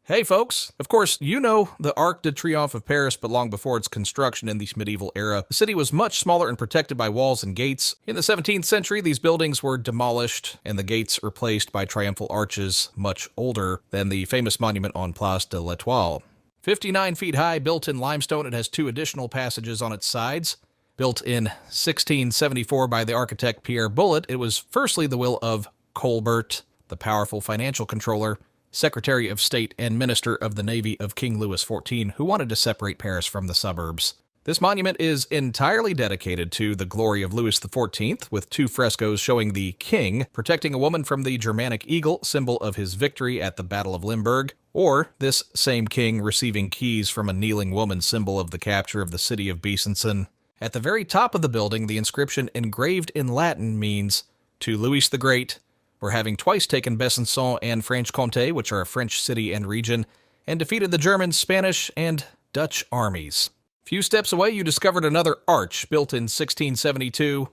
Hey folks! Of course, you know the Arc de Triomphe of Paris, but long before its construction in the medieval era, the city was much smaller and protected by walls and gates. In the 17th century, these buildings were demolished and the gates replaced by triumphal arches much older than the famous monument on Place de l'Étoile. 59 feet high, built in limestone, it has two additional passages on its sides. Built in 1674 by the architect Pierre Bullet, it was firstly the will of Colbert, the powerful financial controller, Secretary of State and Minister of the Navy of King Louis XIV, who wanted to separate Paris from the suburbs. This monument is entirely dedicated to the glory of Louis XIV, with two frescoes showing the king protecting a woman from the Germanic eagle, symbol of his victory at the Battle of Limburg, or this same king receiving keys from a kneeling woman, symbol of the capture of the city of Besançon. At the very top of the building, the inscription engraved in Latin means, "To Louis the Great, for having twice taken Besançon and Franche-Comté, which are a French city and region, and defeated the German, Spanish, and Dutch armies." Few steps away, you discovered another arch, built in 1672.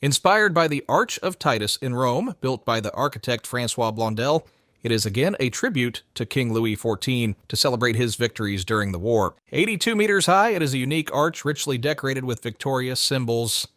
Inspired by the Arch of Titus in Rome, built by the architect François Blondel, it is again a tribute to King Louis XIV to celebrate his victories during the war. 82 meters high, it is a unique arch richly decorated with victorious symbols.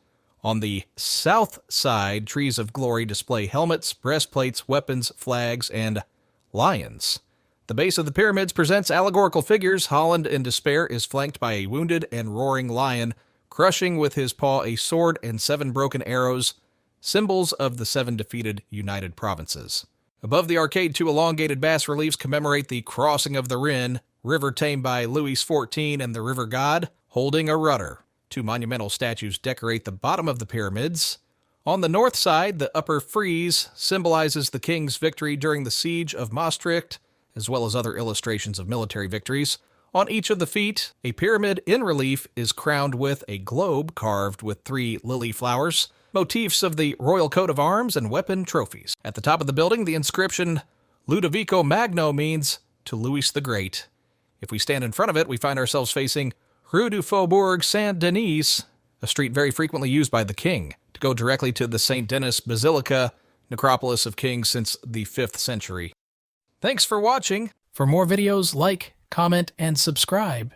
On the south side, trees of glory display helmets, breastplates, weapons, flags, and lions. The base of the pyramids presents allegorical figures. Holland in despair is flanked by a wounded and roaring lion, crushing with his paw a sword and 7 broken arrows, symbols of the 7 defeated United Provinces. Above the arcade, 2 elongated bas-reliefs commemorate the crossing of the Rhin, river tamed by Louis XIV and the river god, holding a rudder. 2 monumental statues decorate the bottom of the pyramids. On the north side, the upper frieze symbolizes the king's victory during the siege of Maastricht, as well as other illustrations of military victories. On each of the feet, a pyramid in relief is crowned with a globe carved with 3 lily flowers, motifs of the royal coat of arms and weapon trophies. At the top of the building, the inscription Ludovico Magno means "To Louis the Great." If we stand in front of it, we find ourselves facing Rue du Faubourg Saint-Denis, a street very frequently used by the king, to go directly to the St. Denis Basilica, necropolis of kings since the 5th century. Thanks for watching. For more videos, like, comment, and subscribe.